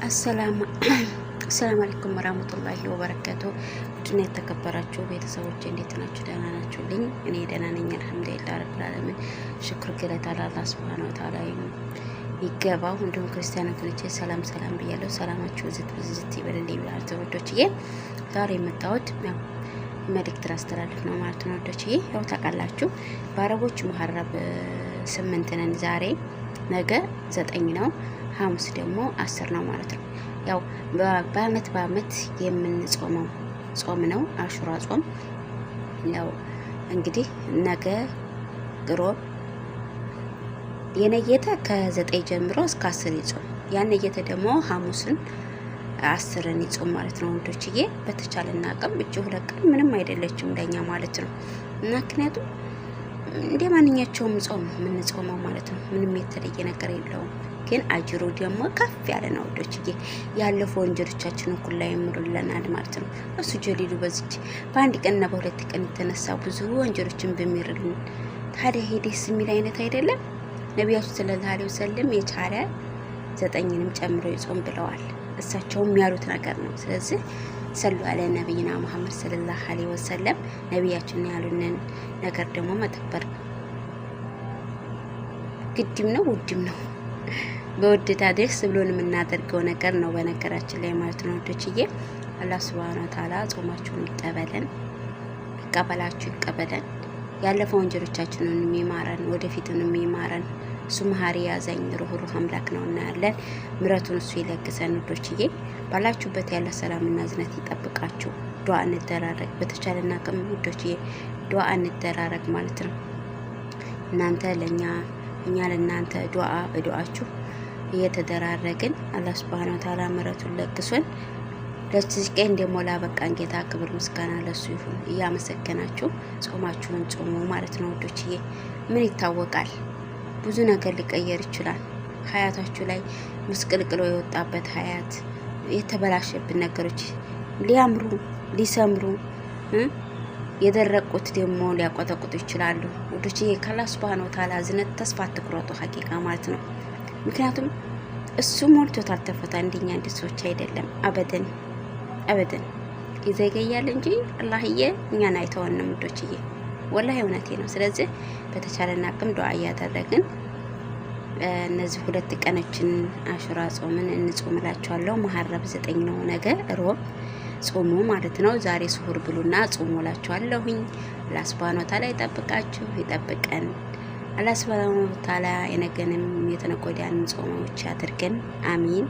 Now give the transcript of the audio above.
አሰላሙ አለይኩም ወራህመቱላሂ ወበረካቱ። ድና የተከበራችሁ ቤተሰቦች እንዴት ናችሁ? ደህና ናችሁልኝ? እኔ ደህና ነኝ አልሐምዱሊላህ ረብል ዓለሚን። ሽክር ገለታ ለአላህ ሱብሃነሁ ወተዓላ ይገባው። እንዲሁም ክርስቲያን ወገኖቼ ሰላም ብያለሁ። ሰላማችሁ ዝት ይበልልኝ ብላችሁ ተወዶችዬ ዛሬ የመጣሁት መልእክት ላስተላልፍ ነው ማለት ነው ወዶችዬ። ያው ታውቃላችሁ በአረቦች ሙሐረም 8 ነን ዛሬ፣ ነገ 9 ነው፣ ሐሙስ ደግሞ 10 ነው ማለት ነው። ያው በአመት የምንጾመው ጾም ነው አሹራ ጾም። ያው እንግዲህ ነገ ሮብ የነየተ ከ9 ጀምሮ እስከ 10 ይጾም፣ ያነየተ ደግሞ ሐሙስን 10ን ይጾም ማለት ነው ወንዶችዬ። በተቻለና አቅም እጅ 2 ቀን ምንም አይደለችም እንደኛ ማለት ነው። እና ምክንያቱም እንደ ማንኛቸውም ጾም የምንጾመው ማለት ነው። ምንም የተለየ ነገር የለውም። ግን አጅሩ ደግሞ ከፍ ያለ ነው ወንዶችዬ። ያለፈ ወንጀሎቻችንን ሁሉ ይምሩልናል ማለት ነው። እሱ ጀሊሉ በዚች በአንድ ቀንና በሁለት ቀን የተነሳ ብዙ ወንጀሎችን በሚርልን ታዲያ ሄደስ የሚል አይነት አይደለም። ነቢያችን ሰለላሁ ዐለይሂ ወሰለም የቻለ 9ንም ጨምሮ ይጾም ብለዋል። እሳቸውም ያሉት ነገር ነው። ስለዚህ ሰሉ አለ ነብይና መሐመድ ሰለላሁ ዐለይሂ ወሰለም። ነቢያችን ያሉንን ነገር ደግሞ መተግበር ግድም ነው ውድም ነው። በወደዳ ደስ ብሎን የምናደርገው ነገር ነው በነገራችን ላይ ማለት ነው ወዶችዬ። አላህ ሱብሃነሁ ወተዓላ ጾማችሁን ይቀበለን። ያለፈው ወንጀሎቻችንን የሚማረን ወደፊቱን የሚማረን እሱ መሐሪ ያዛኝ ሩህሩህ አምላክ ነው እና ያለን ምሕረቱን እሱ ይለግሰን ወዶችዬ። ባላችሁበት ያለ ሰላምና እዝነት ይጠብቃችሁ። ዱዓ እንደራረግ በተቻለና አቅም ወዶችዬ፣ ዱዓ እንደራረግ ማለት ነው። እናንተ ለኛ እኛ ለእናንተ ዱዓ በዱዓችሁ እየተደራረግን አላህ ሱብሃነሁ ወተዓላ ምሕረቱን ለግሶን ለዚህ ቀን ደግሞ ላበቃን ጌታ ክብር ምስጋና ለሱ ይሁን። እያመሰገናችሁ ጾማችሁን ጾሙ ማለት ነው ወዶችዬ። ምን ይታወቃል ብዙ ነገር ሊቀየር ይችላል። ሀያታችሁ ላይ ምስቅልቅሎ የወጣበት ሀያት የተበላሸብን ነገሮች ሊያምሩ ሊሰምሩ የደረቁት ደግሞ ሊያቆጠቁጡ ይችላሉ ወዶችዬ። ከአላህ ሱብሃነሁ ወተዓላ ዝነት ተስፋ አትቁረጡ ሐቂቃ ማለት ነው። ምክንያቱም እሱ ሞልቶታል ተፈታ እንደኛ እንደ ሰዎች አይደለም። አበደን ይዘገያል እንጂ አላህዬ እኛን አይተወንም ወዶችዬ፣ ወላሂ እውነቴ ነው። ስለዚህ በተቻለና አቅም ዱዓ እያደረግን እነዚህ 2 ቀኖችን አሹራ ጾምን እንጾምላችኋለሁ። ሙሐረም 9 ነው፣ ነገ ሮብ ጾሙ ማለት ነው። ዛሬ ስሁር ብሉና ጾሙ እላችኋለሁኝ። አላህ ሱብሃነሁ ወተዓላ ይጠብቃችሁ ይጠብቀን። አላህ ሱብሃነሁ ወተዓላ የነገንም የተነገ ወዲያንም ጾሞች አድርገን አሚን።